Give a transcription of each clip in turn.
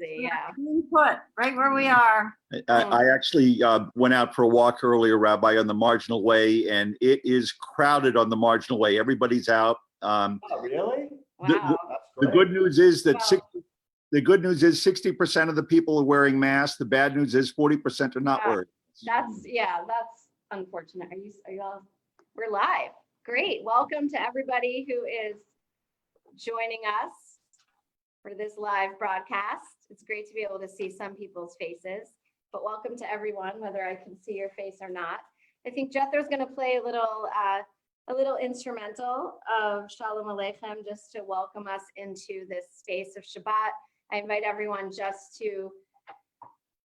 busy. Yeah. Input right where we are. I actually went out for a walk earlier, Rabbi, on the Marginal Way, and it is crowded on the Marginal Way. Everybody's out. Oh, really? Wow. The good news is that Wow. the good news is 60% of the people are wearing masks. The bad news is 40% are not Wow. wearing. That's unfortunate. Are you all, we're live. Great. Welcome to everybody who is joining us for this live broadcast. It's great to be able to see some people's faces, but welcome to everyone, whether I can see your face or not. I think Jethro's going to play a little instrumental of Shalom Aleichem just to welcome us into this space of Shabbat. I invite everyone just to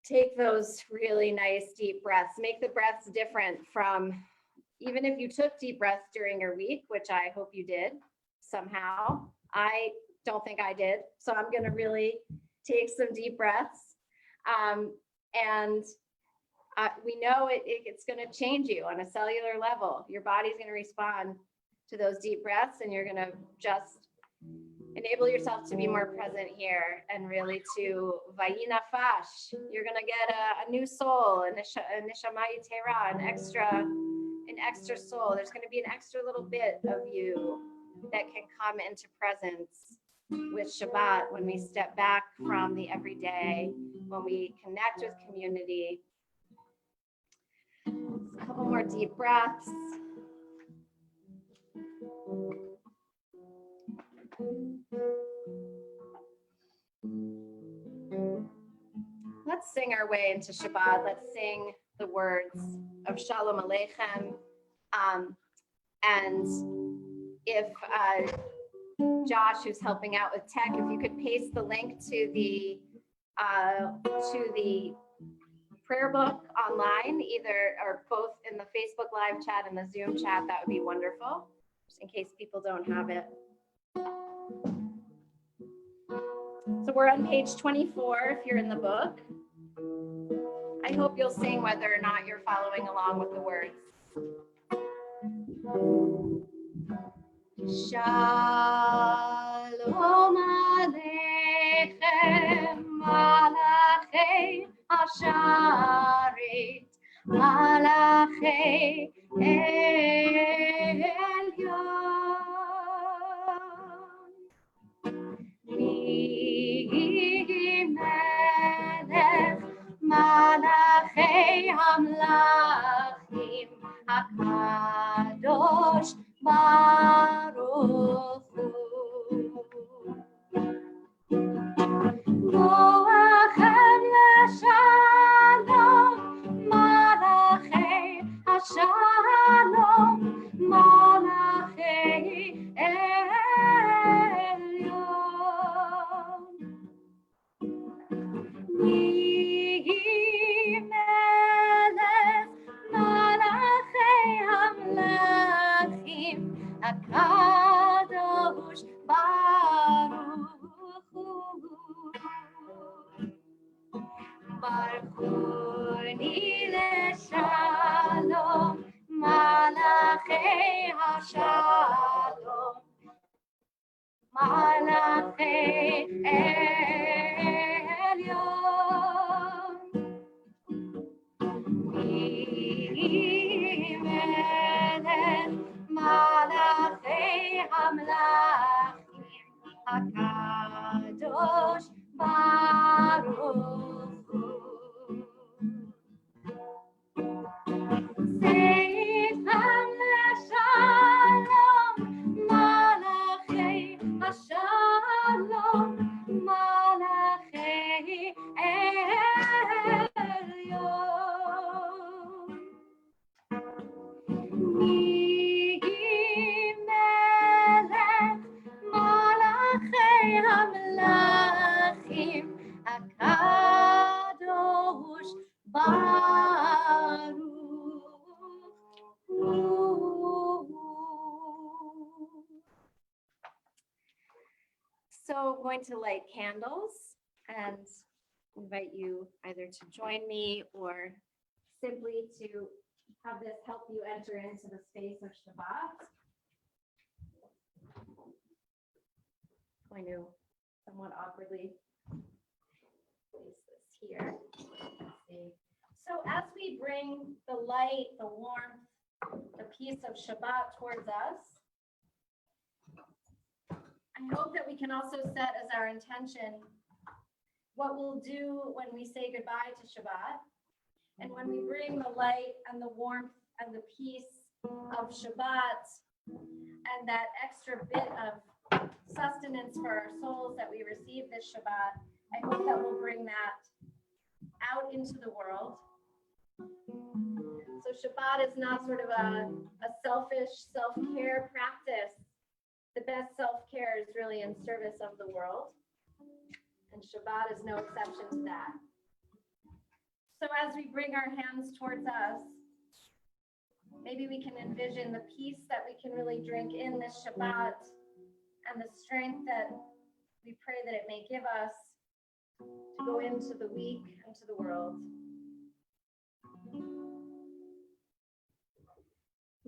take those really nice deep breaths. Make the breaths different from, even if you took deep breaths during your week, which I hope you did somehow. I don't think I did. So I'm going to really take some deep breaths. We know it's going to change you on a cellular level. Your body's going to respond to those deep breaths, and you're going to just enable yourself to be more present here and really to vayinafash. You're going to get a new soul, a neshama yitera, an extra soul. There's going to be an extra little bit of you that can come into presence with Shabbat when we step back from the everyday, when we connect with community. A couple more deep breaths. Let's sing our way into Shabbat. Let's sing the words of Shalom Aleichem. And if Josh, who's helping out with tech, if you could paste the link to the prayer book online, either or both in the Facebook live chat and the Zoom chat, that would be wonderful, just in case people don't have it. So we're on page 24 if you're in the book. I hope you'll sing whether or not you're following along with the words. Shalom Aleichem, Malachei Asharit, Malachei Elyon, Melech Malachei Hamlachim, HaKadosh Baruch Hu. Moachem leShalom, Malachei HaShalom, Malachei Elyon. Melech Malachei Hamlachim, HaKadosh Baruch Hu. Baruchuni leShalom, Malachei HaShalom, Malachei Elyon. Melech Malachei Hamlachim, HaKadosh Baruch Hu. Seifam leShalom, Malachei HaShalom, Malachei Elyon. Melech Malachei Hamlachim, HaKadosh Baruch Hu. So I'm going to light candles and invite you either to join me or simply to have this help you enter into the space of Shabbat. I'm going to somewhat awkwardly So as we bring the light, the warmth, the peace of Shabbat towards us, I hope that we can also set as our intention what we'll do when we say goodbye to Shabbat. And when we bring the light and the warmth and the peace of Shabbat and that extra bit of sustenance for our souls that we receive this Shabbat, I hope that we'll bring that out into the world. So Shabbat is not sort of a selfish self-care practice. The best self-care is really in service of the world. And Shabbat is no exception to that. So as we bring our hands towards us, maybe we can envision the peace that we can really drink in this Shabbat and the strength that we pray that it may give us to go into the week and to the world.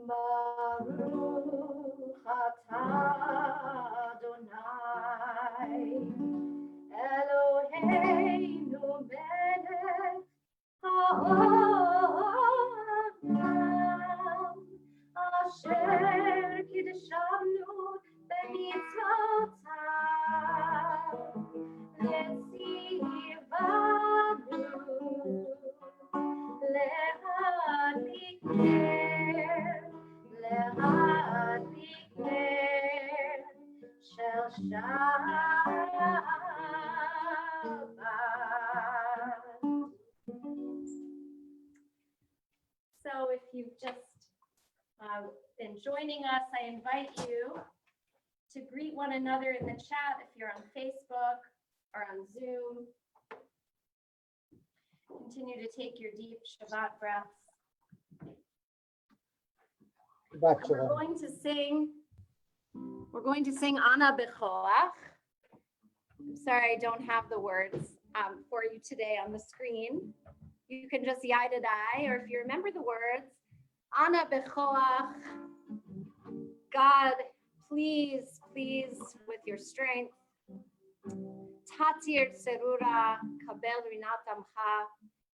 Baruch atah Adonai Eloheinu melech haolam asher kiddushanu b'mitzvotav letzivanu להדליק נר של שבת. So if you've just been joining us, I invite you to greet one another in the chat if you're on Facebook or on Zoom. Continue to take your deep Shabbat breaths. Shabbat We're shalom. going to sing Ana B'choach. I'm sorry, I don't have the words for you today on the screen. You can just yai-da-dai, or if you remember the words, Ana B'choach. God, please, with your strength. Tatir Tserura, Kabel Rinat Amcha.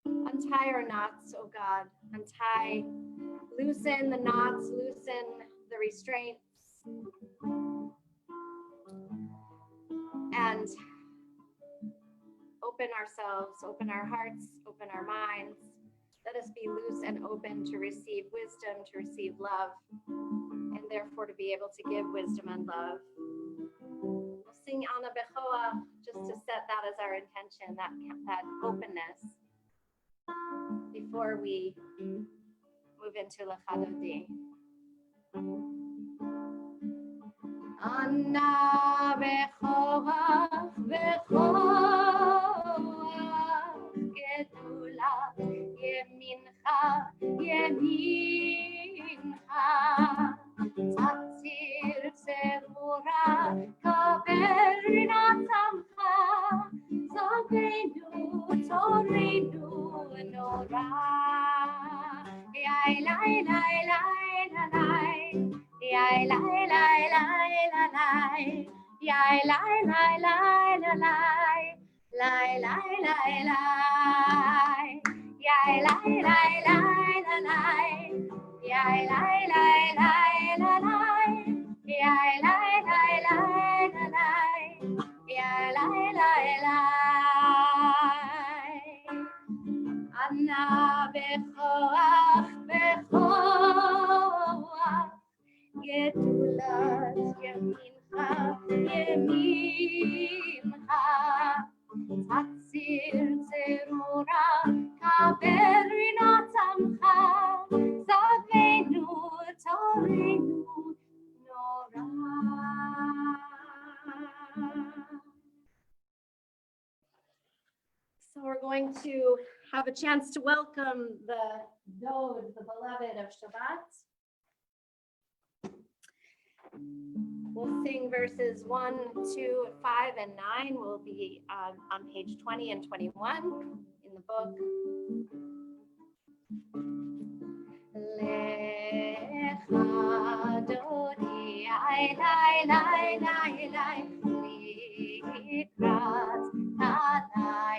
Untie our knots, oh God. Untie, loosen the knots, loosen the restraints. And open ourselves, open our hearts, open our minds. Let us be loose and open to receive wisdom, to receive love, and therefore to be able to give wisdom and love. We'll sing Ana B'choach just to set that as our intention, that openness, before we move into L'chadodi. Ana B'choach, B'choach, Gedula, Yemincha, Yemincha, Tatzir Tzerura, Kabel Rinat Amcha, Zogenu, Torenu, Nora, Yai, Lai, Lai, Lai, Lai, Yai, Lai, Lai, Lai, Lai, Yai, Lai, Lai, Lai, Lai, Lai, Lai, Lai, Lai, Yai, Lai, Lai, Lai, Lai, Yai, Lai, Lai, Lai, Lai, Yai, Lai, Lai, Lai, Lai, Yai, Lai, Lai, Lai. Ana B'choach, B'choach, Gedulat Yemincha, Yemincha, Tatzir Tzerura, Kabel Rinat Amcha, Zogenu, Torenu, Nora. So we're going to have a chance to welcome the Dod, the beloved of Shabbat. We'll sing verses 1, 2, 5, and 9. We'll be on page 20 and 21 in the book. Lecha Dodi, ai, lai, lai, lai, lai, likrat, tanai.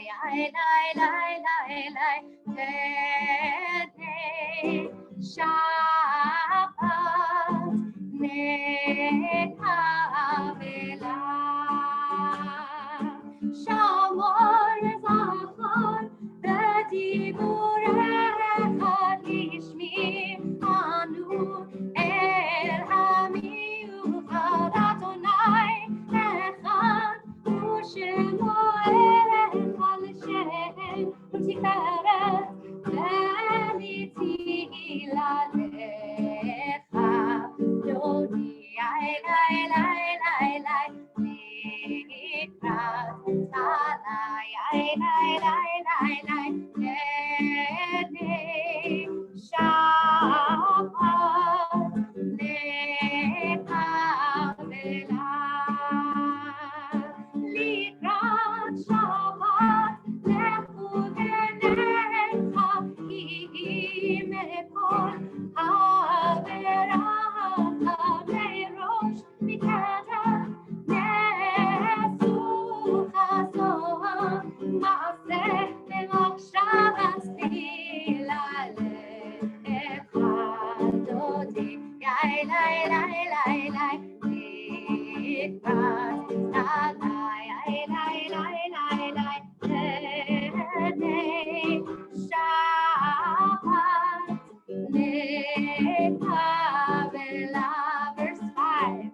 Verse 5.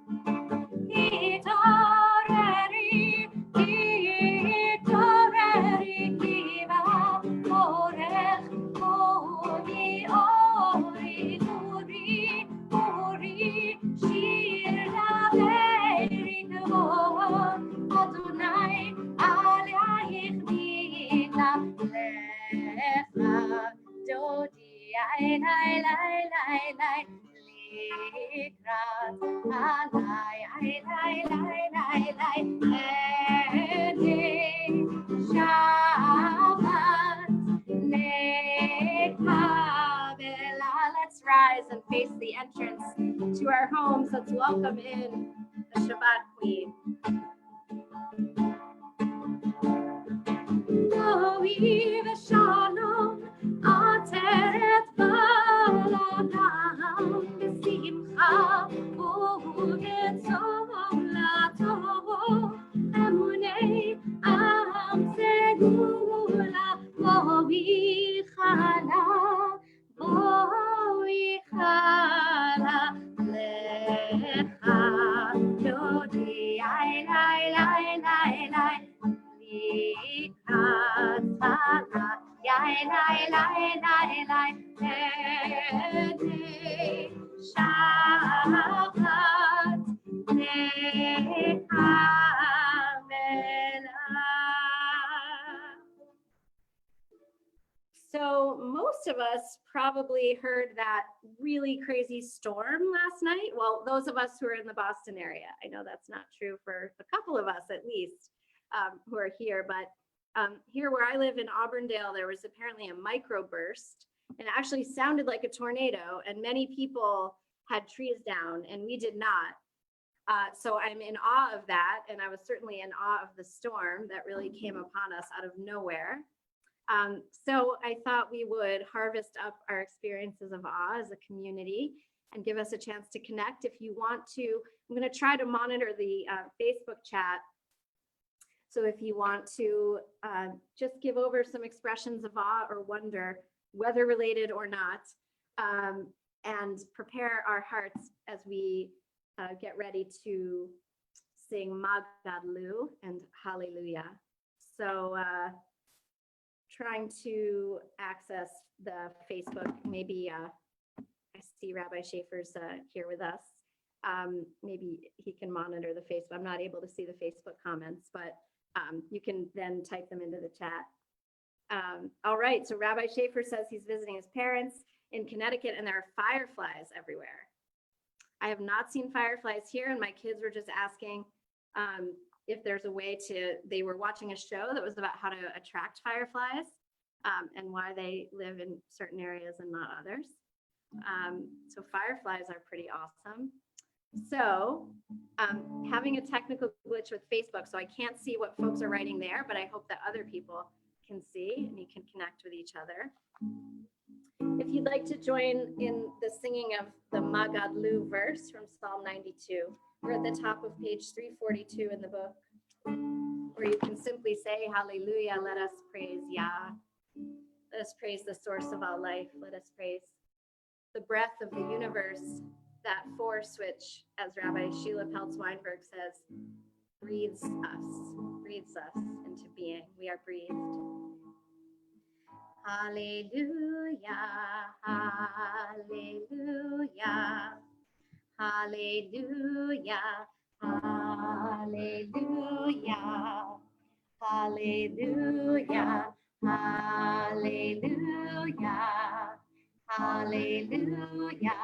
Let's rise and face the entrance to our homes. Let's welcome in the Shabbat Queen. Shalom, Ateret Baladam, Besimcha, Ugetzom Latov, Emunei Am Segula, Boichala, Lecha, Yodi, So most of us probably heard that really crazy storm last night. Well, those of us who are in the Boston area. I know that's not true for a couple of us at least who are here, but here where I live in Auburndale, there was apparently a microburst and it actually sounded like a tornado, and many people had trees down and we did not. So I'm in awe of that, and I was certainly in awe of the storm that really came upon us out of nowhere. So I thought we would harvest up our experiences of awe as a community and give us a chance to connect. If you want to, I'm going to try to monitor the Facebook chat. So if you want to just give over some expressions of awe or wonder, weather related or not, and prepare our hearts as we get ready to sing My God Lubbers and Hallelujah. So trying to access the Facebook, maybe I see Rabbi Schaefer's here with us. Maybe he can monitor the Facebook. I'm not able to see the Facebook comments, but you can then type them into the chat. All right, so Rabbi Schaefer says he's visiting his parents in Connecticut and there are fireflies everywhere. I have not seen fireflies here, and my kids were just asking if there's a way to, they were watching a show that was about how to attract fireflies and why they live in certain areas and not others. So fireflies are pretty awesome. So having a technical glitch with Facebook, so I can't see what folks are writing there, but I hope that other people can see and you can connect with each other. If you'd like to join in the singing of the My God Lubbers from Psalm 92, we're at the top of page 342 in the book, or you can simply say, hallelujah, let us praise Yah. Let us praise the source of all life. Let us praise the breath of the universe, that force which, as Rabbi Sheila Peltz-Weinberg says, breathes us into being. We are breathed. Hallelujah, hallelujah, hallelujah, hallelujah, hallelujah, hallelujah, hallelujah,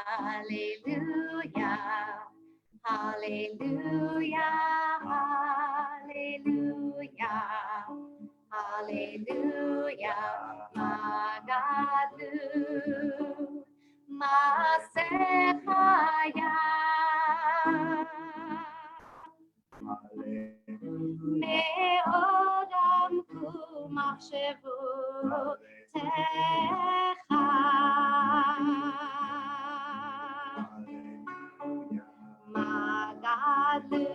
hallelujah, hallelujah, hallelujah, hallelujah, my God, Masechaya. Me'odam kumachshevu techa. Magadu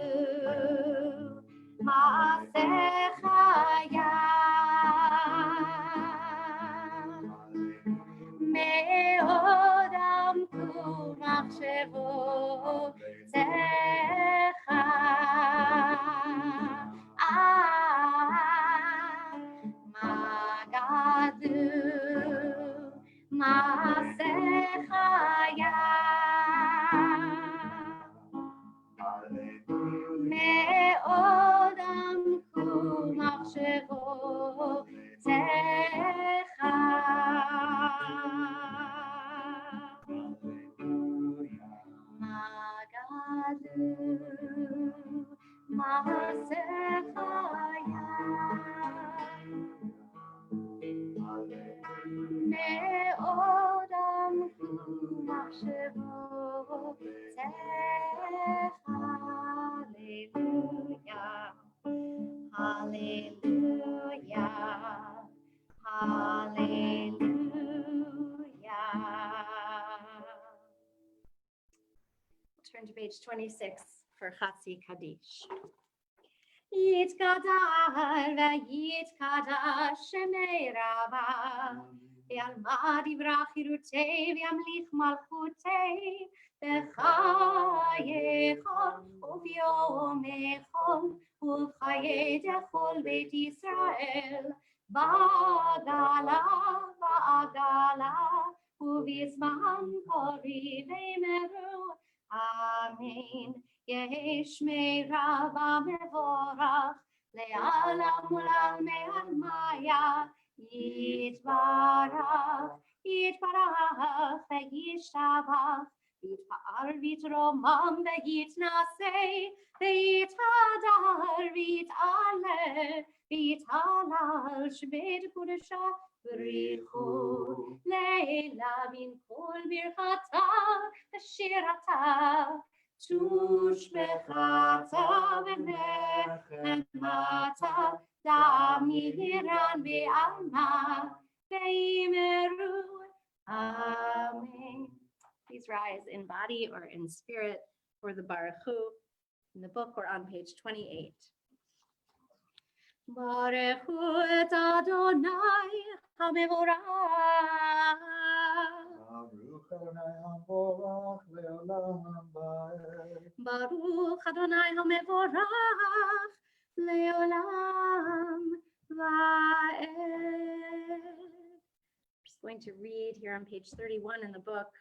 Masechaya. Me'odam kumachshevu techa. Magadu Masechaya. Me'odam kumachshevu techa. Magadu Masechaya. Me'odam kumachshevu techa. Hallelujah, hallelujah, hallelujah. Turn to page 26 for Chatzi Kaddish. Yitkadar ve'yitkadash shemei Rabbah, ve'alma divrach chirutei ve'amlich malchutei, b'chayechol u'b'yom echol u'b'chayei dechol beit Yisrael, ba'agala u'b'zman kori v'emeru, Amen. Yesh me Rabba mevorach le'alam u'la'almei almaya, yitbarach ve'yishtabach, yitpa'al v'yitromam ve'yitnasei, ve'yitadar v'yithalal shebeit kudesha b'richu leila min kol birchata v'shirata. Tush bechata v'nechemata damiran ve'alma ve'imeru. Amen. Please rise in body or in spirit for the Baruch Hu. In the book, we're on page 28. Baruch Hu et Adonai HaMevorach. Baruch Adonai HaMevorach le'olam va'ed. Just going to read here on page 31 in the book.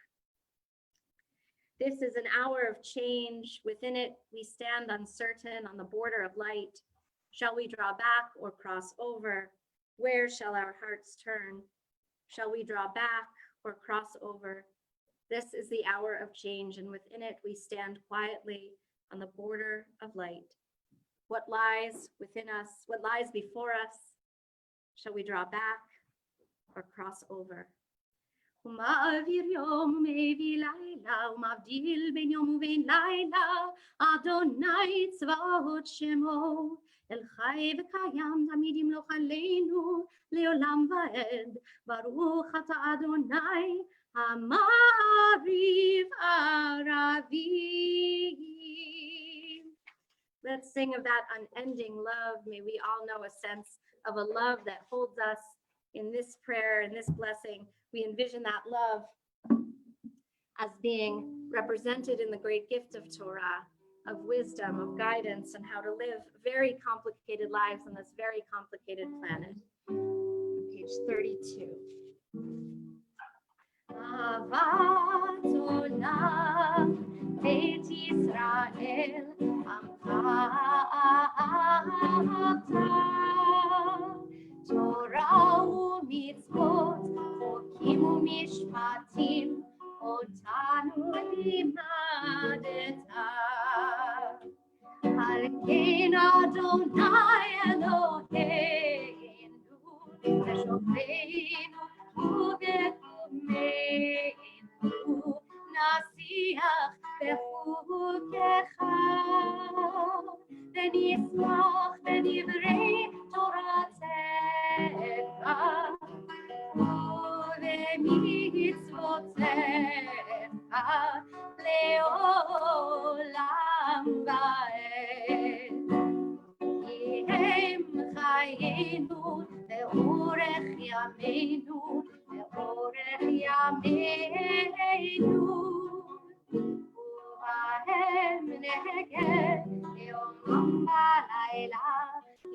This is an hour of change. Within it, we stand uncertain on the border of light. Shall we draw back or cross over? Where shall our hearts turn? Shall we draw back or cross over? This is the hour of change, and within it we stand quietly on the border of light. What lies within us? What lies before us? Shall we draw back or cross over? ומעביר יום ומביא לילה, ומבדיל בין יום ובין לילה, אדוני צבאות שמו, אל חי וקיים תמיד ימלוך עלינו, לעולם ועד. ברוך אתה אדוני, המעריב ערבים. Let's sing of that unending love. May we all know a sense of a love that holds us in this prayer, in this blessing. We envision that love as being represented in the great gift of Torah, of wisdom, of guidance, and how to live very complicated lives on this very complicated planet. Page 32. Avat olam beit Yisrael amcha Torah u'mitzvot chokim u'mishpatim otanu limadeta Al ken Adonai Eloheinu v'shofteinu u'v'kumeinu nasiach b'chukecha v'nismach b'divrei Toratecha ובמצוותיך לעולם ועד. כי הם חיינו לאורך ימינו, לאורך ימינו, ובהם נגד יומם בלילה,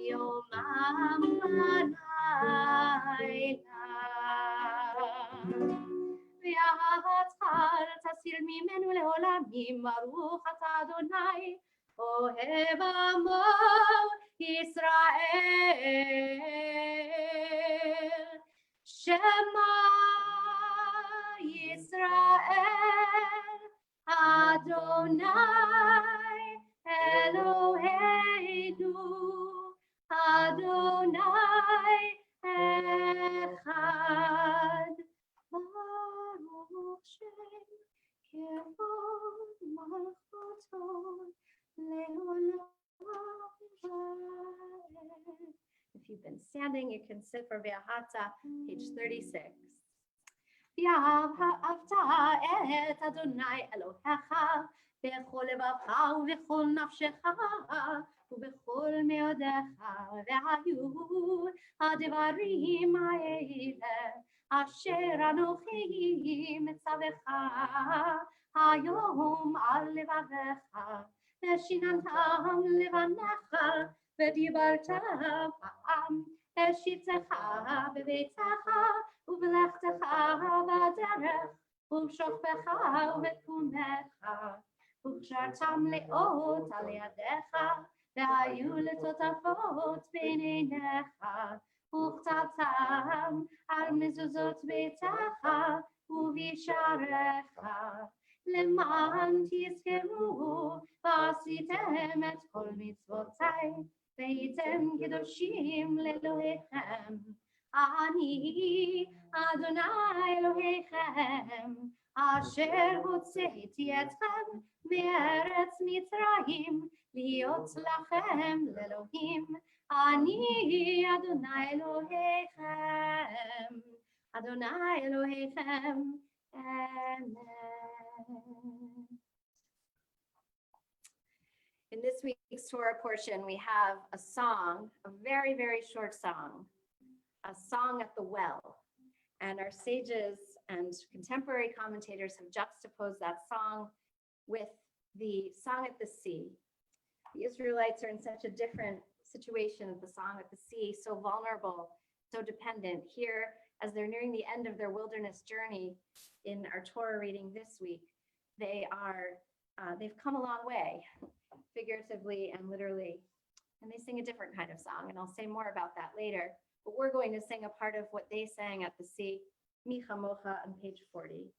יומם בלילה. ואהבתך תסיר ממנו לעולמים, ברוך אתה אדוני, אוהב עמו ישראל. שמע ישראל, אדוני אלוהינו, אדוני אחד. ברוך שם כבוד מלכותו לעולם ועד. If you've been standing, you can sit for Ve'ahavta, page 36. ואהבת את אדוני אלוהיך בכל לבבך ובכל נפשך ובכל מאודיך, והיו הדברים האלה אשר אנוכי מצווך היום על לבבך, ושיננתם לבניך ודיברתם בשיטתך בביתך ובלכתך בדרך ובשוכבך ובקומך, וקשרתם לאות על ידיך והיו לטוטפות בין עיניך, וכתבתם על מזוזות ביתך ובשעריך, למען תזכרו ועשיתם את כל מצוותיי והייתם קדושים לאלוהיכם. אני אדוני אלוהיכם אשר הוצאתי אתכם מארץ מצרים להיות לכם לאלוהים. אני אדוני אלוהיכם, אדוני אלוהיכם. Amen. In this week's Torah portion, we have a song, a very, very short song, a song at the well. And our sages and contemporary commentators have juxtaposed that song with the song at the sea. The Israelites are in such a different situation at the song at the sea, so vulnerable, so dependent. Here, as they're nearing the end of their wilderness journey in our Torah reading this week, they've come a long way, figuratively and literally. And they sing a different kind of song, and I'll say more about that later. But we're going to sing a part of what they sang at the sea, Mi Chamocha, on page 40.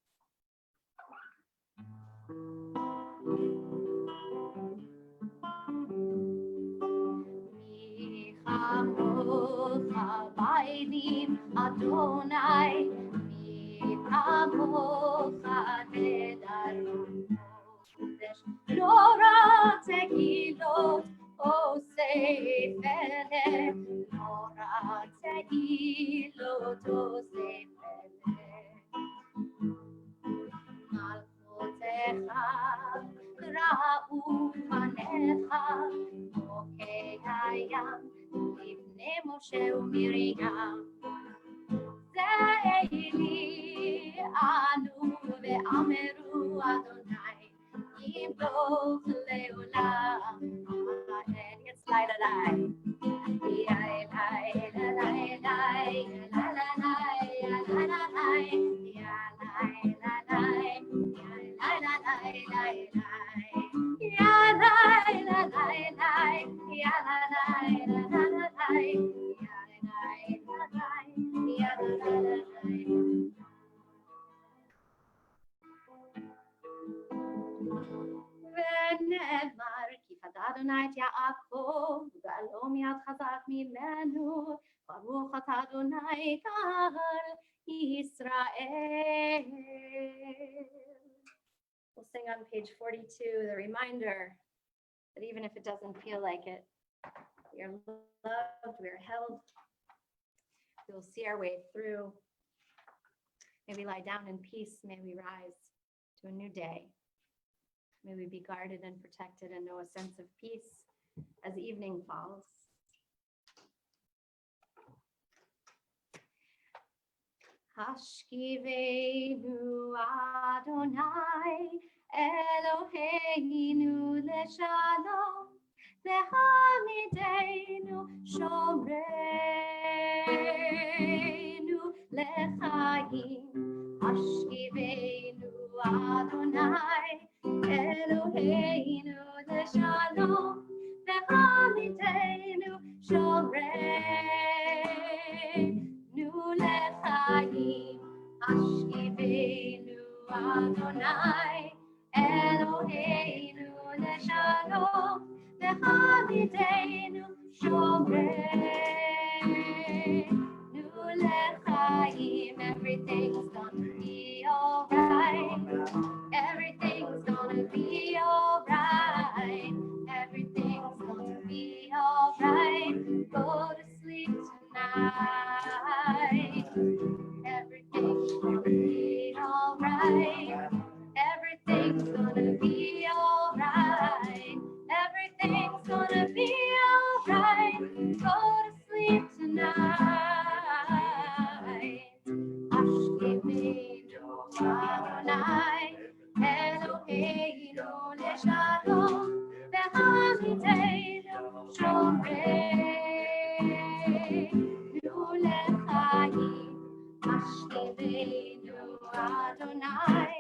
Mi Chamocha baidim Adonai, Mi עמך תדרום קודש, לא רק תהילות עושי פלא, לא רק תהילות עושי פלא. מלכותך ראו פניך, מוכי הים לפני משה ומרים. זעילי אנו ואמרו אדוני ימלוך לעולם. Jetzt leider nein. ונאמר כי פדה אדוני את יעקב וגאלו מיד חזק ממנו, ברוך אתה אדוני גאל ישראל. We'll sing on page 42 the reminder that even if it doesn't feel like it, we are loved, we are held. We will see our way through. May we lie down in peace. May we rise to a new day. May we be guarded and protected and know a sense of peace as evening falls. Hashkivenu Adonai Eloheinu leshalom, lehamidenu shomreinu lechayim. Hashkivenu Adonai Eloheinu leshalom, lehamidenu shomreinu lechayim. Hashkivenu Adonai Eloheinu leshalom, lehamidenu shomreinu lechayim. Everything's gonna be alright. Everything's gonna be alright. Everything's gonna be alright. Go to sleep tonight. Everything's gonna be alright. Everything's gonna be alright. Everything's gonna be alright. Go to sleep tonight. Hashkivenu Adonai Eloheinu leshalom, lehamidenu shomreinu lechayim. Hashkivenu Adonai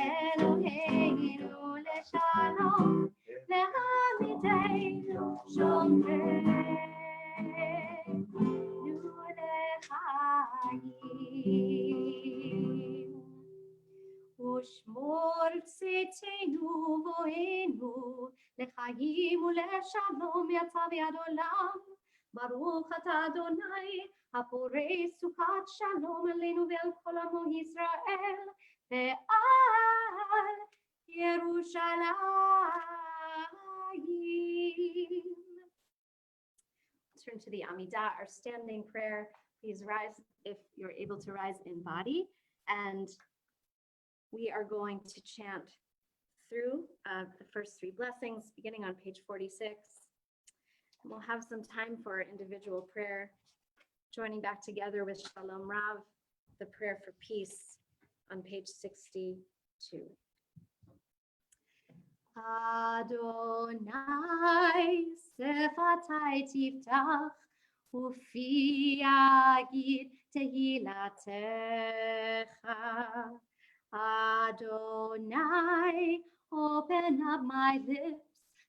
Eloheinu leshalom, lehamidenu shomreinu lechayim. ושמור צאתנו בואנו לחיים ולשלום, יצא ביד עולם. ברוך אתה אדוני הפורש סוכת שלום עלינו ועל כל עמו ישראל ועל ירושלים. Turn to the Amida, our standing prayer. Please rise if you're able to rise in body, and we are going to chant through the first three blessings, beginning on page 46. We'll have some time for individual prayer, joining back together with Shalom Rav, the prayer for peace on page 62. Adonai sefatai tiftach, ufi yagid tehilatecha. Adonai, open up my lips,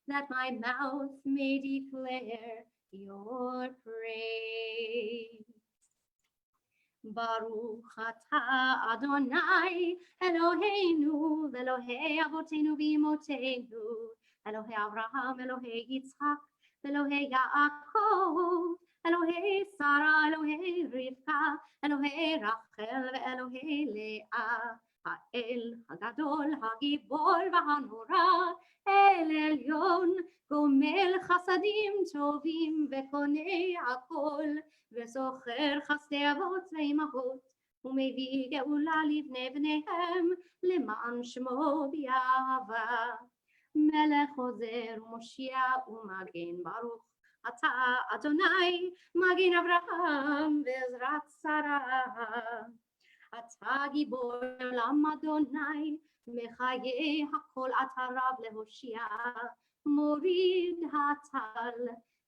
that my mouth may declare your praise. Baruch atah Adonai Eloheinu ve'Elohei avotenu v'imotenu, Elohei Avraham, Elohei Yitzchak, Elohei Yaakov, אלוהי שרה, אלוהי רבקה, אלוהי רחל ואלוהי לאה, האל הגדול, הגיבור והנורא, אל עליון, גומל חסדים טובים וקונה הכל, וזוכר חסדי אבות ואימהות, ומביא גאולה לבני בניהם, למען שמו באהבה. מלך עוזר ומושיע ומגן ברוך, אתה אדוני מגן אברהם ועזרת שרה. אתה גיבור עולם אדוני, מחיי הכל אתה רב להושיע, מוריד הטל,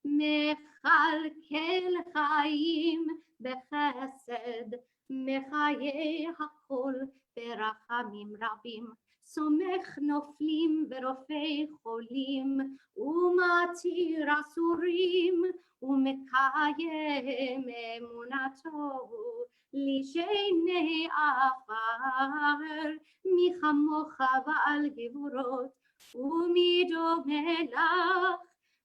מכלכל חיים בחסד, מחיי הכל ברחמים רבים, סומך נופלים ורופא חולים, ומתיר אסורים, ומקיים אמונתו לשני עפר, מי כמוך בעל גבורות, ומי דומה לך,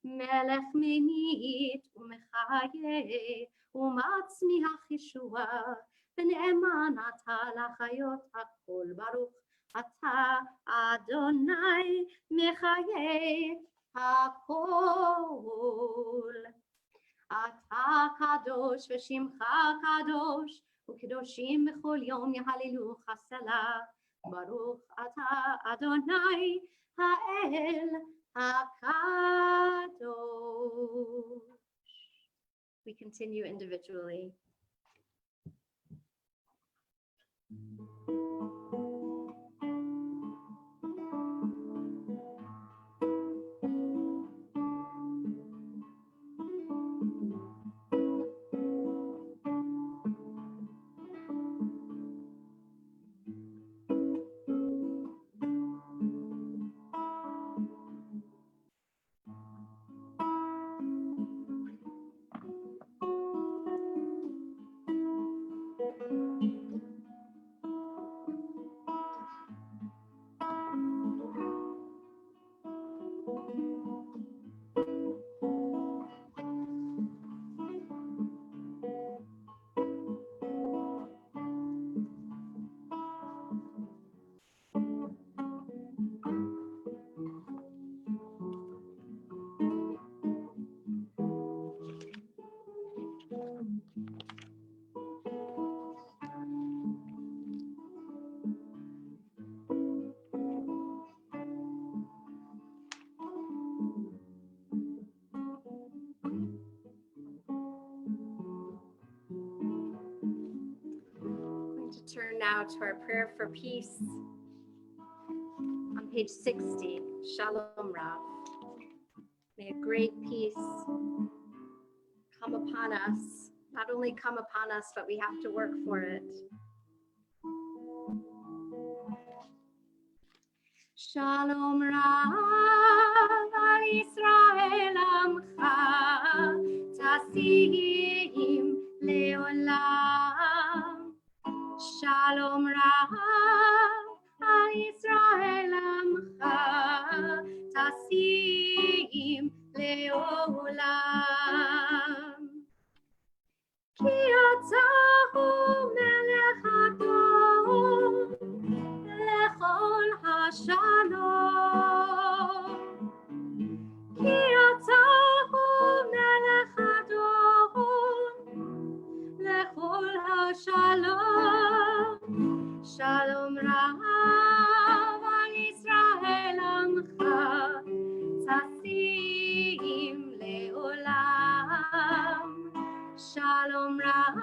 מלך ממית ומחיה, ומצמיח ישועה, ונאמן אתה לחיות הכל ברוך, אתה אדוני מחיה הכל. אתה קדוש ושמך קדוש, וקדושים בכל יום יהללוך סלה. ברוך אתה אדוני האל הקדוש. We continue individually. Turn now to our prayer for peace on page 60, Shalom Rav. May a great peace come upon us, not only come upon us, but we have to work for it. Shalom Rav al Yisrael Amcha, Tasihim Leolam. Shalom Rav al Yisrael Amcha, Tasihim Leolam. Ki ata hu melech hador, lechol hashalom. Ki ata hu melech hador, lechol hashalom. Shalom Rav al Yisrael Amcha, Tasihim Leolam. Shalom Rav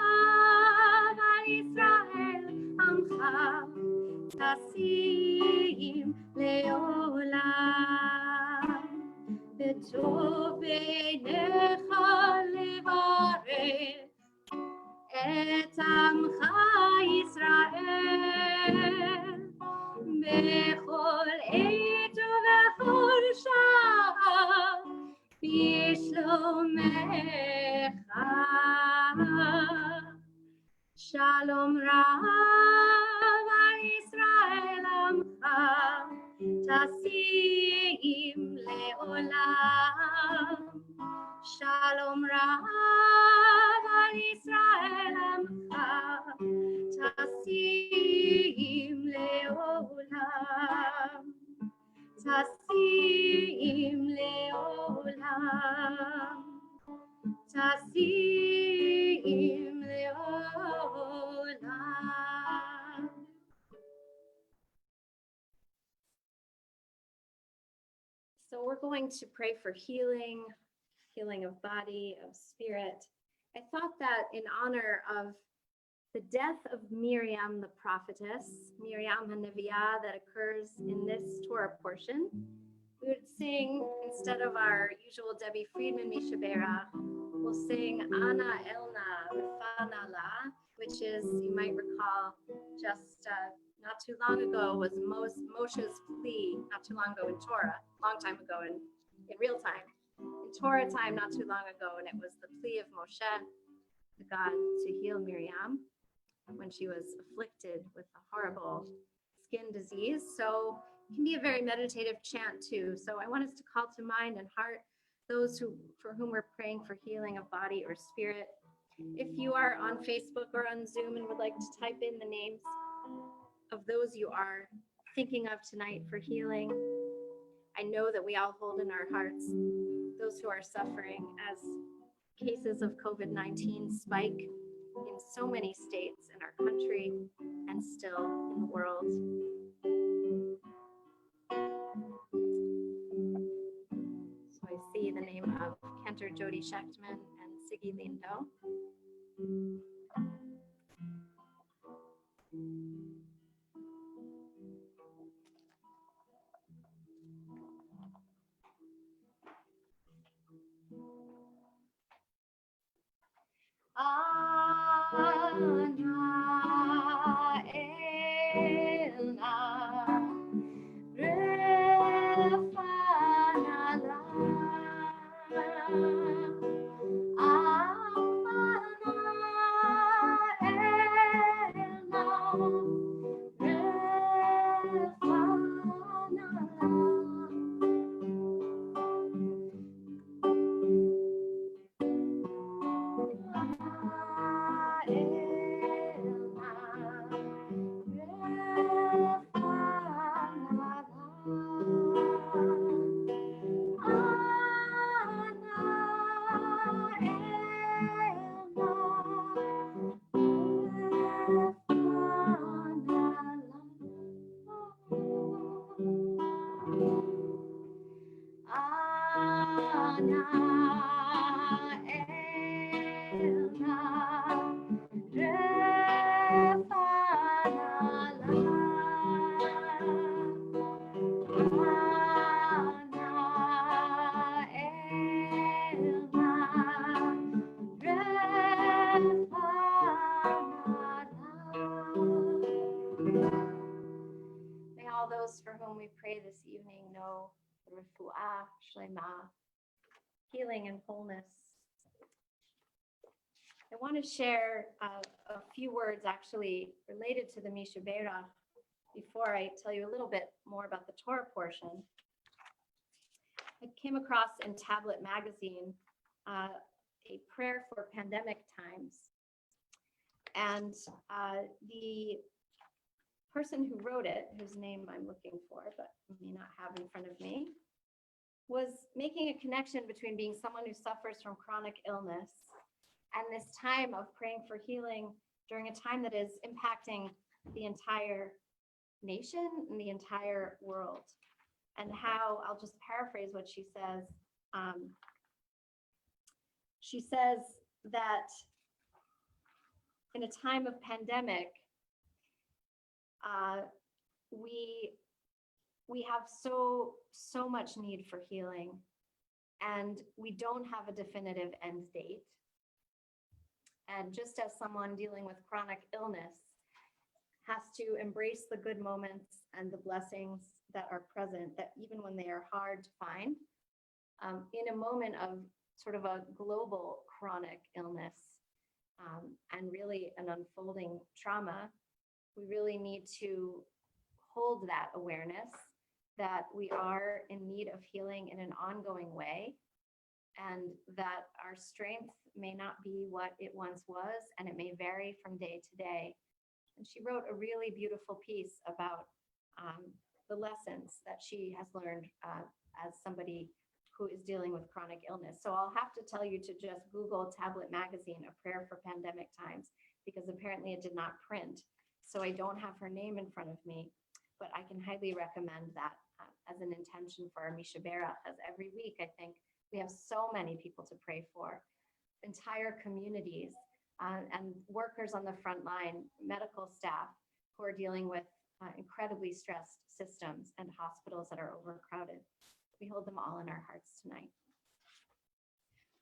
al Yisrael Amcha, Tasihim Leolam. B'tov beinecha levarech et Amcha Yisrael, bechol עת ובכל שעה, בשלומך. Shalom Rav al Yisrael Amcha, Tasihim Leolam. Shalom Rav al Yisrael Amcha, Tasim Leolam, Tasim Leolam, Tasim Leolam. So we're going to pray for healing of body, of spirit. I thought that in honor of the death of Miriam, the prophetess, Miriam HaNeviah, that occurs in this Torah portion, we would sing, instead of our usual Debbie Friedman Mishabera, we'll sing Ana Elna Rifana La, which is, you might recall, just not too long ago was Moshe's plea, not too long ago in Torah, long time ago in real time. In Torah time, not too long ago, and it was the plea of Moshe to God to heal Miriam when she was afflicted with a horrible skin disease. So it can be a very meditative chant too. So I want us to call to mind and heart those for whom we're praying for healing of body or spirit. If you are on Facebook or on Zoom and would like to type in the names of those you are thinking of tonight for healing, I know that we all hold in our hearts those who are suffering as cases of COVID-19 spike in so many states in our country and still in the world. So I see the name of Kenter Jody Schechtman and Siggy Lindo. Ana elna refana la, May all those for whom we pray this evening know the refuah, shlema, healing and wholeness. I want to share a few words actually related to the Mishabera before I tell you a little bit more about the Torah portion. I came across in Tablet magazine a prayer for pandemic times. And the person who wrote it, whose name I'm looking for, but may not have in front of me, was making a connection between being someone who suffers from chronic illness and this time of praying for healing during a time that is impacting the entire nation and the entire world. And how, I'll just paraphrase what she says. She says that in a time of pandemic, we have so much need for healing, and we don't have a definitive end date. And just as someone dealing with chronic illness has to embrace the good moments and the blessings that are present, that even when they are hard to find, in a moment of sort of a global chronic illness and really an unfolding trauma, we really need to hold that awareness that we are in need of healing in an ongoing way, and that our strength may not be what it once was, and it may vary from day to day. And she wrote a really beautiful piece about the lessons that she has learned as somebody who is dealing with chronic illness. So I'll have to tell you to just Google Tablet Magazine, A Prayer for Pandemic Times, because apparently it did not print. So I don't have her name in front of me, but I can highly recommend that as an intention for our Misha Bera, as every week I think we have so many people to pray for, entire communities and workers on the front line, medical staff who are dealing with incredibly stressed systems and hospitals that are overcrowded. We hold them all in our hearts tonight.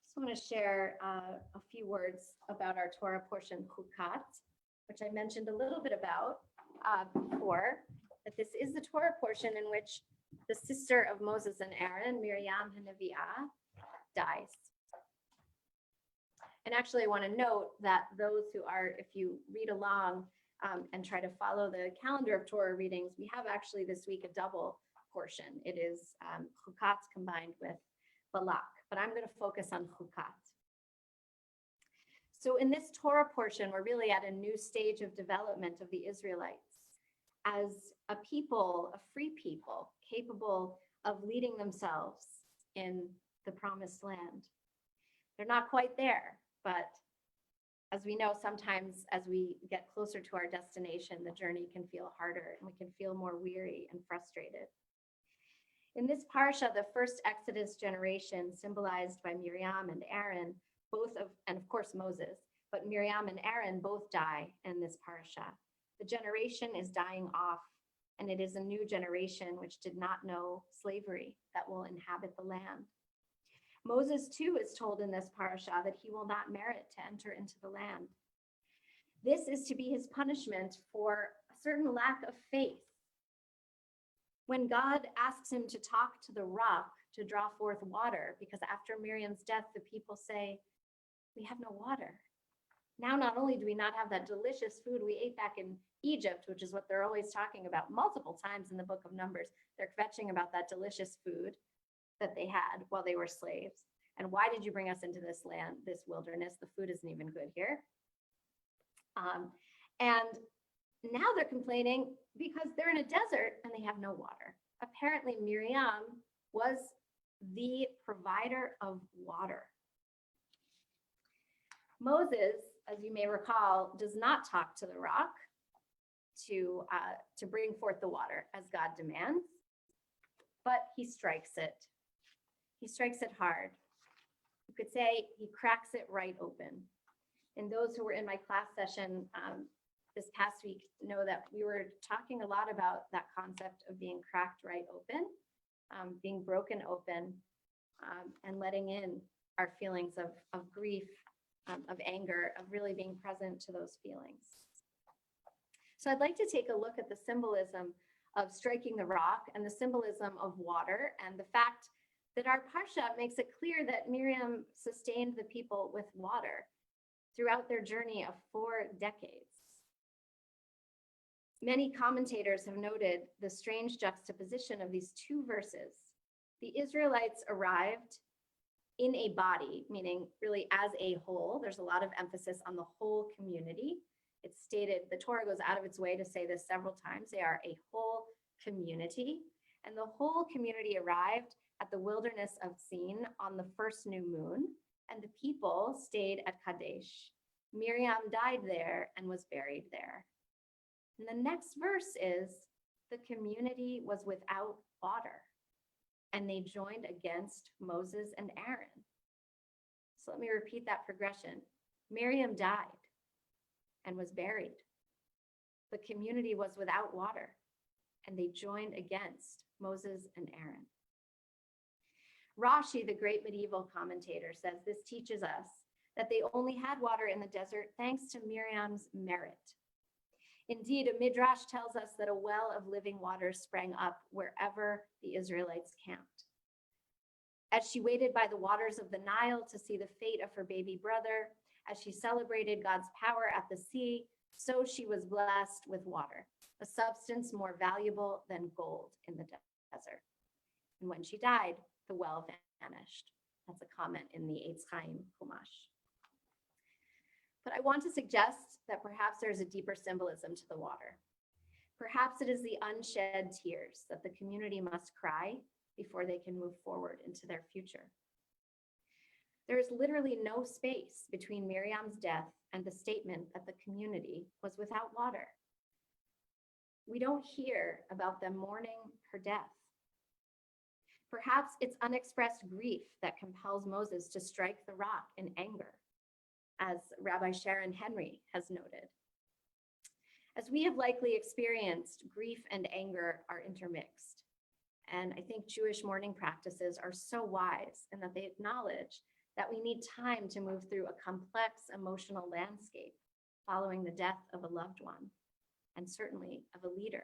Just want to share a few words about our Torah portion, Chukat, which I mentioned a little bit about before, that this is the Torah portion in which the sister of Moses and Aaron, Miriam Haneviah, dies. And actually, I want to note that those who are, if you read along and try to follow the calendar of Torah readings, we have actually this week a double portion. It is Chukat combined with Balak, but I'm going to focus on Chukat. So in this Torah portion, we're really at a new stage of development of the Israelites as a people, a free people, capable of leading themselves in the promised land. They're not quite there, but as we know, sometimes as we get closer to our destination, the journey can feel harder and we can feel more weary and frustrated. In this parsha, the first Exodus generation, symbolized by Miriam and Aaron, and of course Moses, but Miriam and Aaron both die in this parsha. The generation is dying off, and it is a new generation which did not know slavery that will inhabit the land. Moses too is told in this parasha that he will not merit to enter into the land. This is to be his punishment for a certain lack of faith. When God asks him to talk to the rock to draw forth water, because after Miriam's death, the people say, we have no water. Now, not only do we not have that delicious food we ate back in Egypt, which is what they're always talking about multiple times in the book of Numbers, they're fetching about that delicious food that they had while they were slaves. And why did you bring us into this land, this wilderness? The food isn't even good here. And now they're complaining because they're in a desert and they have no water. Apparently, Miriam was the provider of water. Moses, as you may recall, does not talk to the rock to bring forth the water as God demands, but he strikes it. He strikes it hard. You could say he cracks it right open. And those who were in my class session this past week know that we were talking a lot about that concept of being cracked right open, being broken open, and letting in our feelings of grief, of anger, of really being present to those feelings. So I'd like to take a look at the symbolism of striking the rock and the symbolism of water, and the fact that our parsha makes it clear that Miriam sustained the people with water throughout their journey of 4 decades. Many commentators have noted the strange juxtaposition of these 2 verses. The Israelites arrived in a body, meaning really as a whole. There's a lot of emphasis on the whole community. It's stated, the Torah goes out of its way to say this several times. They are a whole community, and the whole community arrived at the wilderness of Sin on the first new moon, and the people stayed at Kadesh. Miriam died there and was buried there. And the next verse is, the community was without water, and they joined against Moses and Aaron. So let me repeat that progression. Miriam died and was buried. The community was without water, and they joined against Moses and Aaron. Rashi, the great medieval commentator, says this teaches us that they only had water in the desert thanks to Miriam's merit. Indeed, a midrash tells us that a well of living water sprang up wherever the Israelites camped. As she waited by the waters of the Nile to see the fate of her baby brother, as she celebrated God's power at the sea, so she was blessed with water, a substance more valuable than gold in the desert. And when she died, the well vanished. That's a comment in the Eitz Chaim Chumash. But I want to suggest that perhaps there's a deeper symbolism to the water. Perhaps it is the unshed tears that the community must cry before they can move forward into their future. There is literally no space between Miriam's death and the statement that the community was without water. We don't hear about them mourning her death. Perhaps it's unexpressed grief that compels Moses to strike the rock in anger, as Rabbi Sharon Henry has noted. As we have likely experienced, grief and anger are intermixed. And I think Jewish mourning practices are so wise in that they acknowledge that we need time to move through a complex emotional landscape following the death of a loved one, and certainly of a leader.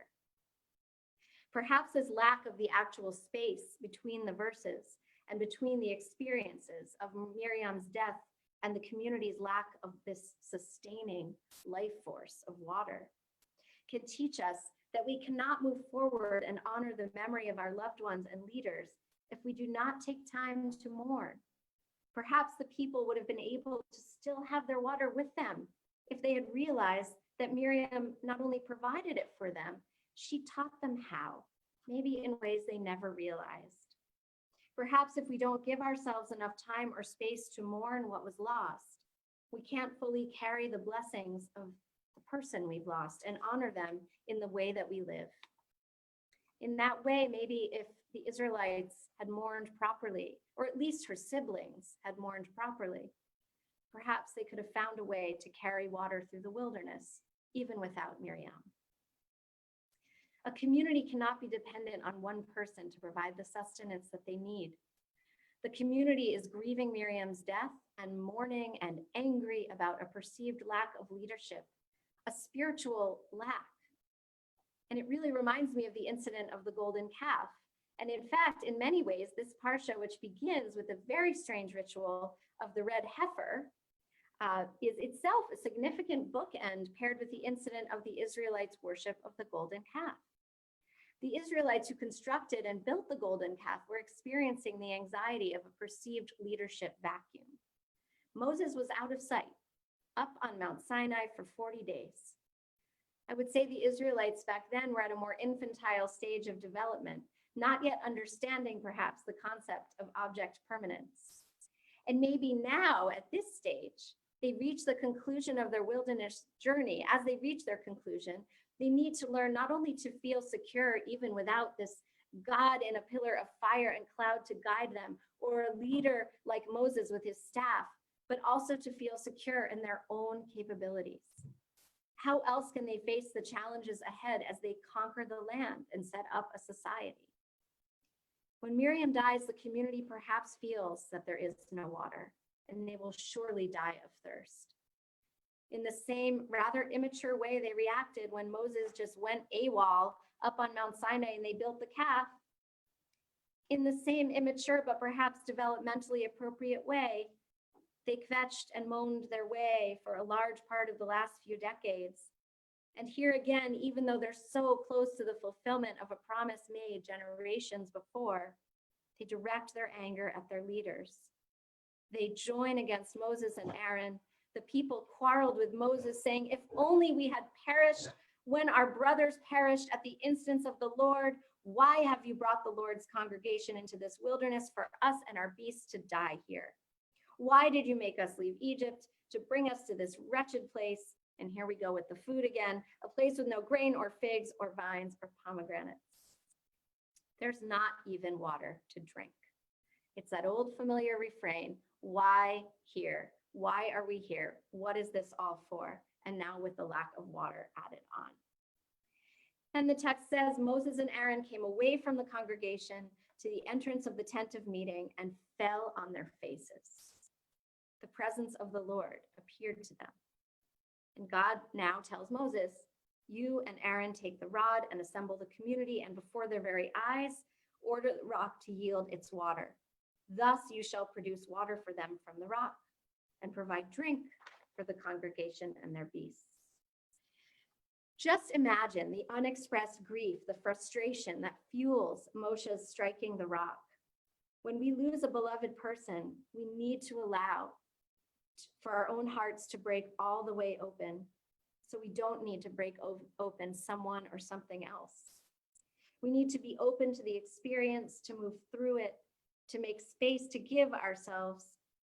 Perhaps this lack of the actual space between the verses and between the experiences of Miriam's death and the community's lack of this sustaining life force of water can teach us that we cannot move forward and honor the memory of our loved ones and leaders if we do not take time to mourn. Perhaps the people would have been able to still have their water with them if they had realized that Miriam not only provided it for them, she taught them how, maybe in ways they never realized. Perhaps if we don't give ourselves enough time or space to mourn what was lost, we can't fully carry the blessings of the person we've lost and honor them in the way that we live. In that way, maybe if the Israelites had mourned properly, or at least her siblings had mourned properly, perhaps they could have found a way to carry water through the wilderness, even without Miriam. A community cannot be dependent on one person to provide the sustenance that they need. The community is grieving Miriam's death and mourning and angry about a perceived lack of leadership, a spiritual lack. And it really reminds me of the incident of the golden calf. And in fact, in many ways, this parsha, which begins with a very strange ritual of the red heifer, is itself a significant bookend paired with the incident of the Israelites' worship of the golden calf. The Israelites who constructed and built the golden calf were experiencing the anxiety of a perceived leadership vacuum. Moses was out of sight, up on Mount Sinai for 40 days. I would say the Israelites back then were at a more infantile stage of development, not yet understanding perhaps the concept of object permanence. And maybe now at this stage, they reach the conclusion of their wilderness journey. As they reach their conclusion, they need to learn not only to feel secure even without this God in a pillar of fire and cloud to guide them, or a leader like Moses with his staff, but also to feel secure in their own capabilities. How else can they face the challenges ahead as they conquer the land and set up a society? When Miriam dies, the community perhaps feels that there is no water, and they will surely die of thirst. In the same rather immature way they reacted when Moses just went AWOL up on Mount Sinai and they built the calf, in the same immature but perhaps developmentally appropriate way, they kvetched and moaned their way for a large part of the last few decades. And here again, even though they're so close to the fulfillment of a promise made generations before, they direct their anger at their leaders. They join against Moses and Aaron. The people quarreled with Moses, saying, "If only we had perished when our brothers perished at the instance of the Lord. Why have you brought the Lord's congregation into this wilderness for us and our beasts to die here? Why did you make us leave Egypt to bring us to this wretched place?" And here we go with the food again, a place with no grain or figs or vines or pomegranates. There's not even water to drink. It's that old familiar refrain, why here? Why are we here? What is this all for? And now with the lack of water added on. And the text says, Moses and Aaron came away from the congregation to the entrance of the tent of meeting and fell on their faces. The presence of the Lord appeared to them. And God now tells Moses, you and Aaron take the rod and assemble the community, and before their very eyes, order the rock to yield its water. Thus you shall produce water for them from the rock and provide drink for the congregation and their beasts. Just imagine the unexpressed grief, the frustration that fuels Moshe's striking the rock. When we lose a beloved person, we need to allow for our own hearts to break all the way open, so we don't need to break open someone or something else. We need to be open to the experience, to move through it, to make space, to give ourselves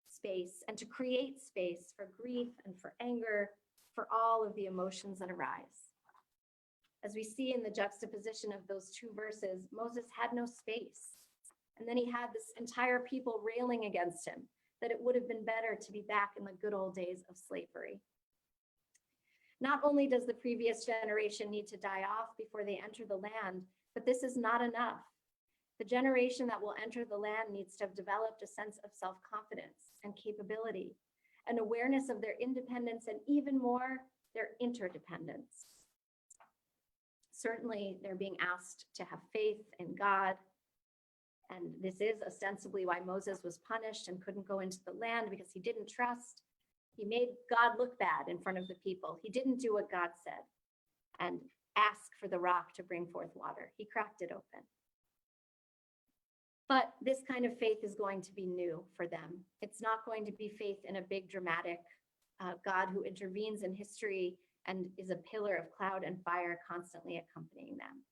space, and to create space for grief and for anger, for all of the emotions that arise. As we see in the juxtaposition of those two verses, Moses had no space. And then he had this entire people railing against him, that it would have been better to be back in the good old days of slavery. Not only does the previous generation need to die off before they enter the land, but this is not enough. The generation that will enter the land needs to have developed a sense of self-confidence and capability, an awareness of their independence, and even more, their interdependence. Certainly, they're being asked to have faith in God. And this is ostensibly why Moses was punished and couldn't go into the land, because he didn't trust. He made God look bad in front of the people. He didn't do what God said and ask for the rock to bring forth water. He cracked it open. But this kind of faith is going to be new for them. It's not going to be faith in a big dramatic God who intervenes in history and is a pillar of cloud and fire constantly accompanying them.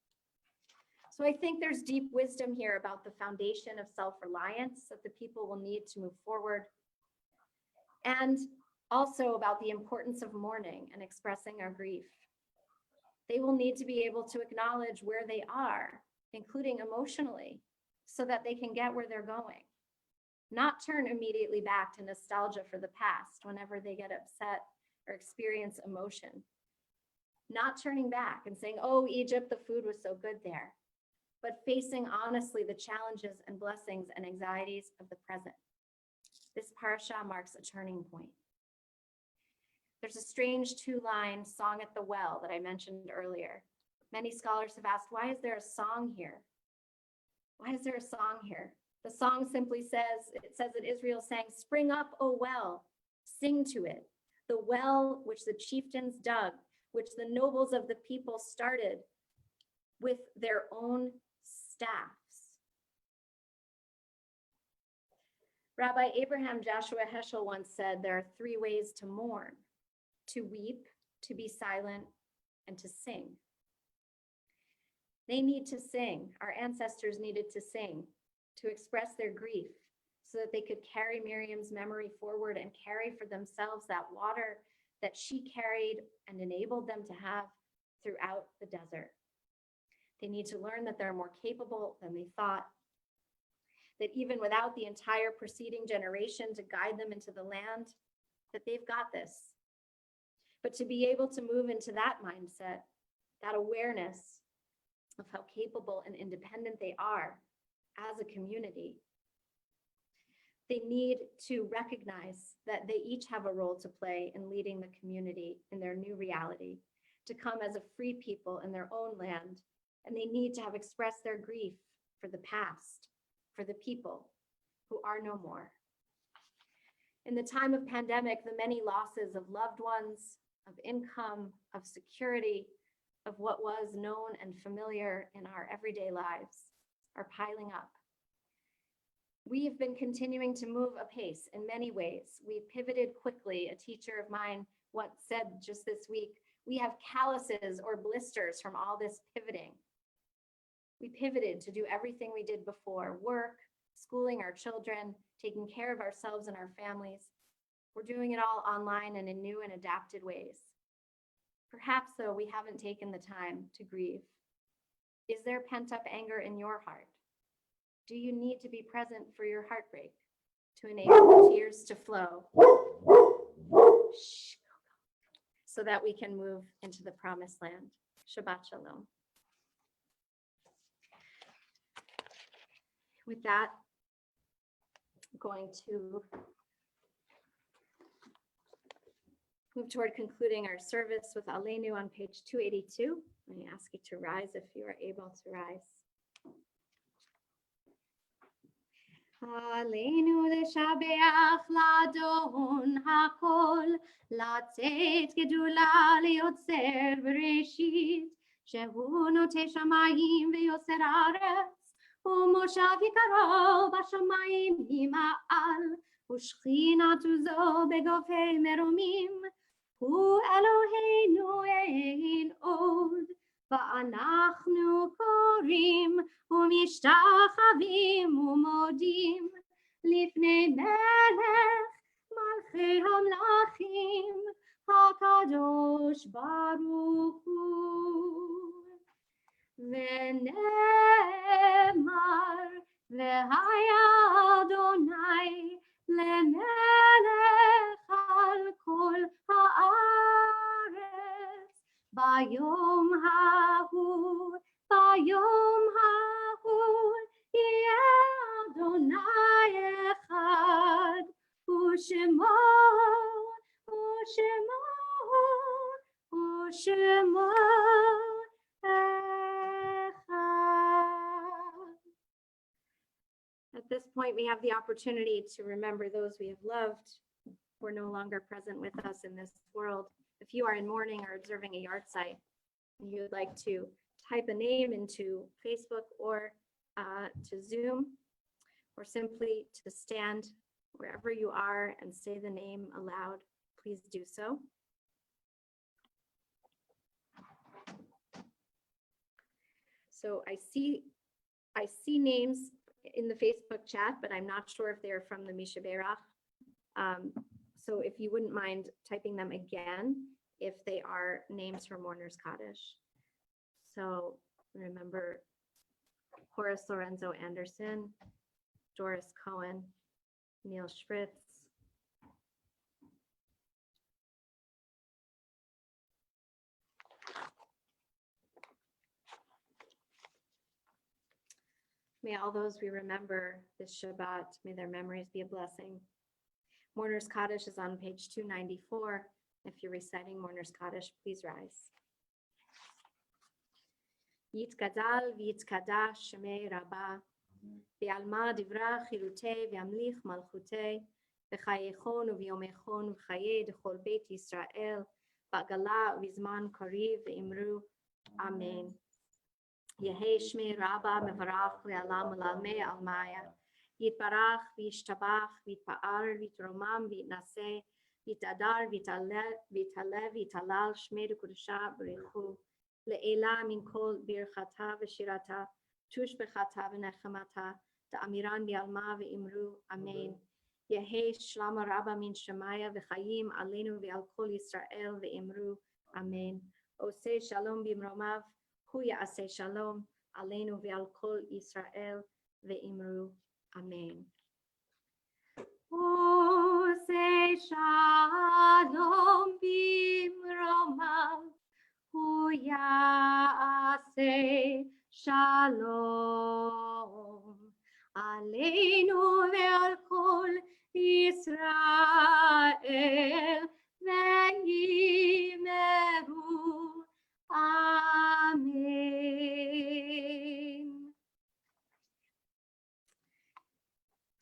So I think there's deep wisdom here about the foundation of self-reliance that the people will need to move forward, and also about the importance of mourning and expressing our grief. They will need to be able to acknowledge where they are, including emotionally, so that they can get where they're going. Not turn immediately back to nostalgia for the past whenever they get upset or experience emotion. Not turning back and saying, oh, Egypt, the food was so good there, but facing honestly the challenges and blessings and anxieties of the present. This parasha marks a turning point. There's a strange two-line song at the well that I mentioned earlier. Many scholars have asked, why is there a song here? Why is there a song here? The song simply says, it says that Israel sang, "Spring up, O well, sing to it. The well which the chieftains dug, which the nobles of the people started with their own staffs." Rabbi Abraham Joshua Heschel once said, there are three ways to mourn: to weep, to be silent, and to sing. They need to sing. Our ancestors needed to sing, to express their grief, so that they could carry Miriam's memory forward and carry for themselves that water that she carried and enabled them to have throughout the desert. They need to learn that they're more capable than they thought, that even without the entire preceding generation to guide them into the land, that they've got this. But to be able to move into that mindset, that awareness of how capable and independent they are as a community, they need to recognize that they each have a role to play in leading the community in their new reality, to come as a free people in their own land, and they need to have expressed their grief for the past, for the people who are no more. In the time of pandemic, the many losses of loved ones, of income, of security, of what was known and familiar in our everyday lives are piling up. We have been continuing to move apace in many ways. We pivoted quickly. A teacher of mine once said just this week, we have calluses or blisters from all this pivoting. We pivoted to do everything we did before: work, schooling our children, taking care of ourselves and our families. We're doing it all online and in new and adapted ways. Perhaps, though, we haven't taken the time to grieve. Is there pent-up anger in your heart? Do you need to be present for your heartbreak to enable the tears to flow? So that we can move into the promised land. Shabbat Shalom. With that, I'm going to move toward concluding our service with Aleinu on page 282. Let me ask you to rise if you are able to rise. Aleinu leshabeach ladon hakol, latzet gedula leyotzer bereshit, shehu noteh shamayim veyoser haaretz, ומושב יקרו בשמיים ממעל, ושכינת זו בגופי מרומים, הוא אלוהינו אין עוד, ואנחנו קוראים ומשתחווים ומודים לפני מלך מלכי המלכים, הקדוש ברוך הוא. ונאמר, והיה אדוני למלך על כל הארץ, ביום ההוא, ביום ההוא, יהיה אדוני אחד, ושמו, ושמו, ושמו At this point, we have the opportunity to remember those we have loved who are no longer present with us in this world. If you are in mourning or observing a yard site, and you would like to type a name into Facebook or to Zoom, or simply to stand wherever you are and say the name aloud, please do so. So I see names in the Facebook chat, but I'm not sure if they're from the Misha Berach. So if you wouldn't mind typing them again, if they are names from Mourner's Kaddish. So remember Horace Lorenzo Anderson, Doris Cohen, Neil Spritz, may all those we remember this Shabbat, may their memories be a blessing. Mourner's Kaddish is on page 294. If you're reciting Mourner's Kaddish, please rise. Yitgadal v'yitkadash shemei Rabbah, v'alma divra chilutei v'amlich malchutei, v'chayechon u'v'yomechon v'chayei d'chol beit Yisrael, v'gala u'v'zman kariv v'imru. Amen. Yehei Shmei Rabba mevarach le'alam u'lalmei almaya. Yitbarach v'yishtabach v'yitpa'ar v'yitromam v'yitnaseh v'yitadar v'yitalev v'yitalal Shmei d'Kudusha b'richu le'ela min kol birchata v'shirata tush b'chata v'nechamata da'amiran v'alma v'imru. Amen. Yehei Shlama Rabba min Shemaya v'chayim aleinu v'al kol Yisrael v'imru. Amen. Oseh Shalom b'imromav hu ya'aseh Shalom aleinu v'al kol Yisrael ve'imru. Amen. Oseh Shalom b'imromav hu ya'aseh Shalom aleinu ve'al kol Yisrael ve'imru. Amen.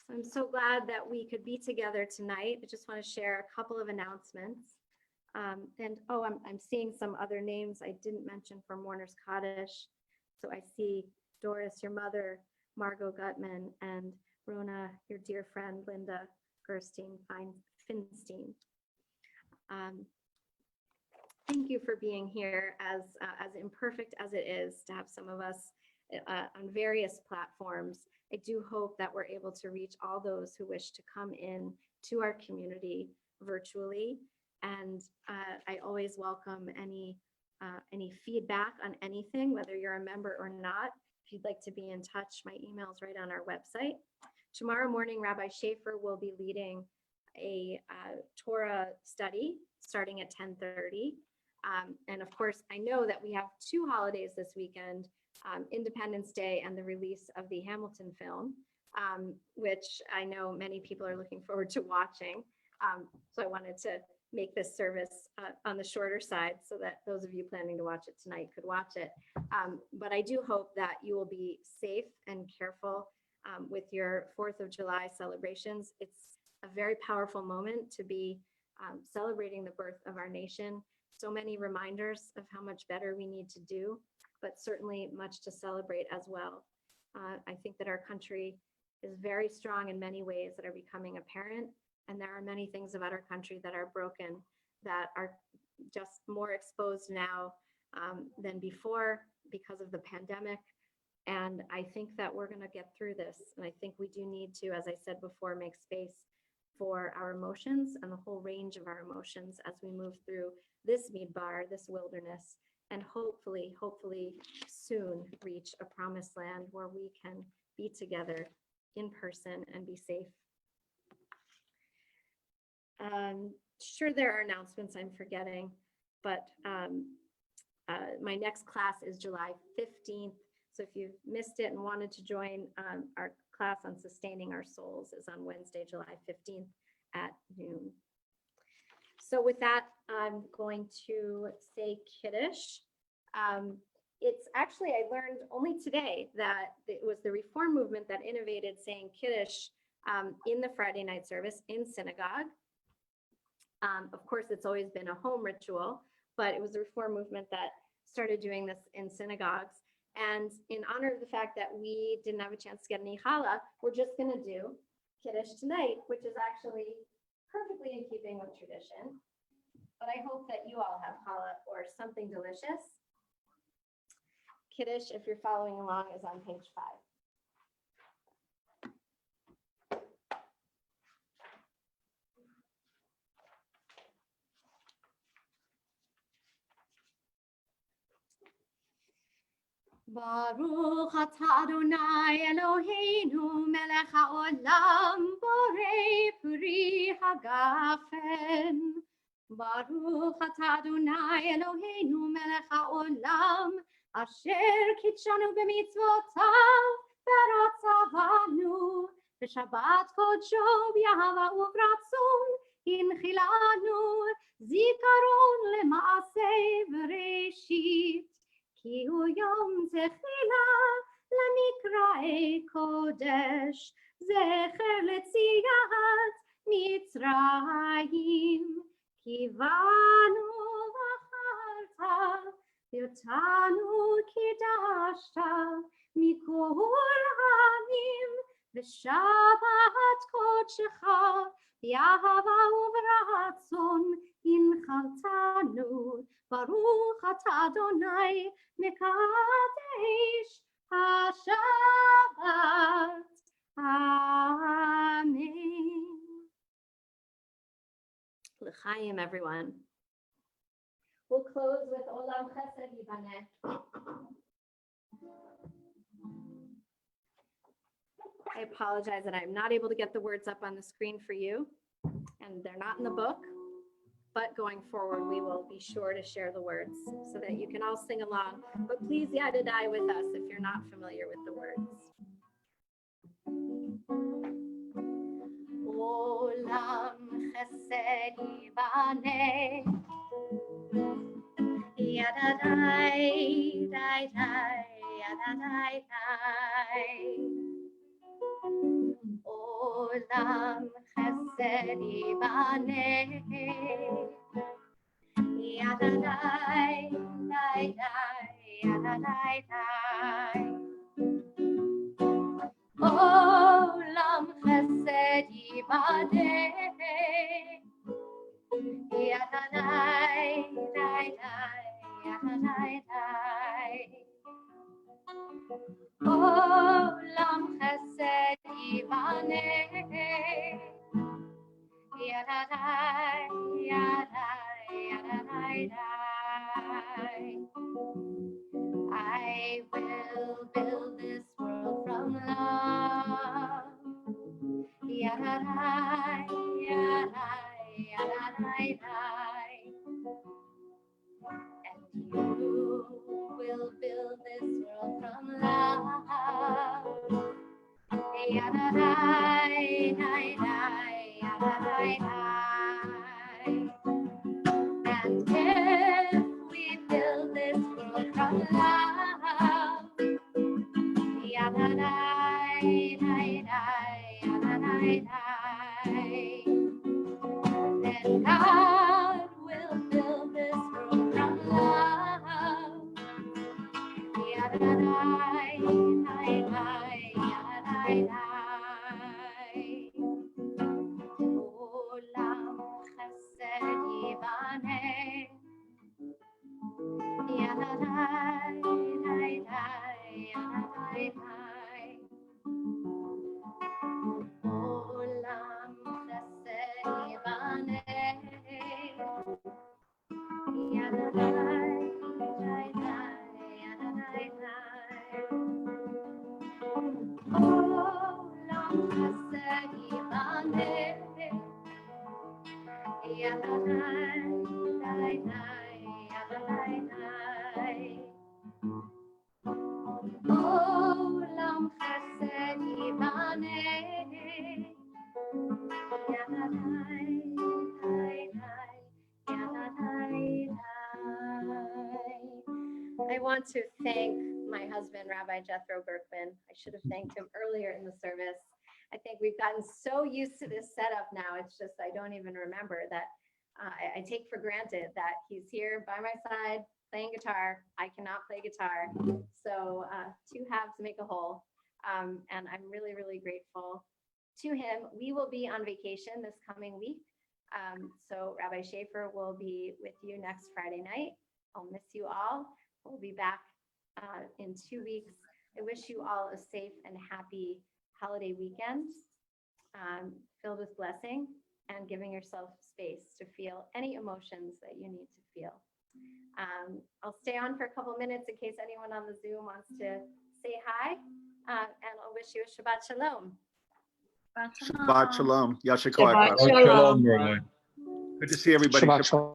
So I'm so glad that we could be together tonight. I just want to share a couple of announcements. I'm seeing some other names I didn't mention for Mourner's Kaddish. So I see Doris, your mother, Margot Gutman, and Rona, your dear friend, Linda Gerstein Finstein. Thank you for being here, as imperfect as it is to have some of us on various platforms. I do hope that we're able to reach all those who wish to come in to our community virtually. And I always welcome any feedback on anything, whether you're a member or not. If you'd like to be in touch, my email is right on our website. Tomorrow morning, Rabbi Schaefer will be leading a Torah study starting at 10:30. And of course, I know that we have two holidays this weekend, Independence Day and the release of the Hamilton film, which I know many people are looking forward to watching. So I wanted to make this service on the shorter side so that those of you planning to watch it tonight could watch it. But I do hope that you will be safe and careful with your 4th of July celebrations. It's a very powerful moment to be celebrating the birth of our nation. So many reminders of how much better we need to do, but certainly much to celebrate as well. I think that our country is very strong in many ways that are becoming apparent. And there are many things about our country that are broken, that are just more exposed now than before because of the pandemic. And I think that we're going to get through this. And I think we do need to, as I said before, make space for our emotions and the whole range of our emotions as we move through this midbar, this wilderness, and hopefully soon reach a promised land where we can be together in person and be safe. Sure, there are announcements I'm forgetting, but my next class is July 15th. So if you missed it and wanted to join, our class on sustaining our souls is on Wednesday, July 15th at noon. So with that, I'm going to say Kiddush. It's actually, I learned only today that it was the Reform movement that innovated saying Kiddush in the Friday night service in synagogue. Of course, it's always been a home ritual, but it was the Reform movement that started doing this in synagogues. And in honor of the fact that we didn't have a chance to get any challah, we're just going to do Kiddush tonight, which is actually perfectly in keeping with tradition. But I hope that you all have challah or something delicious. Kiddush, if you're following along, is on page 5. Baruch atah Adonai Eloheinu melech haolam borei puri hagafen. Baruch atah Adonai Eloheinu melech haolam asher kitshanu b'mitzvotav v'ratzavanu v'shabbat kodsho b'yahava uvratzon inchilanu zikaron lema'aseh v'reshit. Ki hu yom techila lemikrai kodesh zecher letziyat Mitzrayim kivanu v'acharta v'yotanu kidashta mikol ha'amim v'shabbat kodshecha v'yahava uvratzon inchaltanu. Baruch atah Adonai mekadesh hashabbat. Amen. L'chaim, everyone. We'll close with Olam Chesed Yibaneh. I apologize that I'm not able to get the words up on the screen for you, and they're not in the book. But going forward, we will be sure to share the words so that you can all sing along. But please yadadai with us if you're not familiar with the words. Olam chesed yibaneh, yadadai, dai, dai, yadadai, dai. Olam chesed yibaneh, yadadai, dai, dai, yadadai, dai. Olam chesed yibaneh, yadadai, dai, dai, yadadai, dai. Olam chesed yibaneh, yadadai, yadai, yadadai, dai. I will build this world from love. Yadadai, yadai, yadadai, dai. And you will build this world from love. Yadadai, dai, dai, yadadai, dai. And if we build this world from love, yadadai, dai, dai, yadadai, dai. Then God will build this world from love. Yadadai, dai, dai. I want to thank my husband, Rabbi Jethro Berkman. I should have thanked him earlier in the service. I think we've gotten so used to this setup now. It's just, I don't even remember that. I take for granted that he's here by my side playing guitar. I cannot play guitar. So two halves make a whole. And I'm really, really grateful to him. We will be on vacation this coming week. So Rabbi Schaefer will be with you next Friday night. I'll miss you all. We'll be back in 2 weeks. I wish you all a safe and happy holiday weekend, filled with blessing and giving yourself space to feel any emotions that you need to feel. I'll stay on for a couple minutes in case anyone on the Zoom wants to say hi, and I'll wish you a Shabbat Shalom. Shabbat Shalom. Yasher Shabbat Koach. Shalom. Good to see everybody. Shabbat Shalom.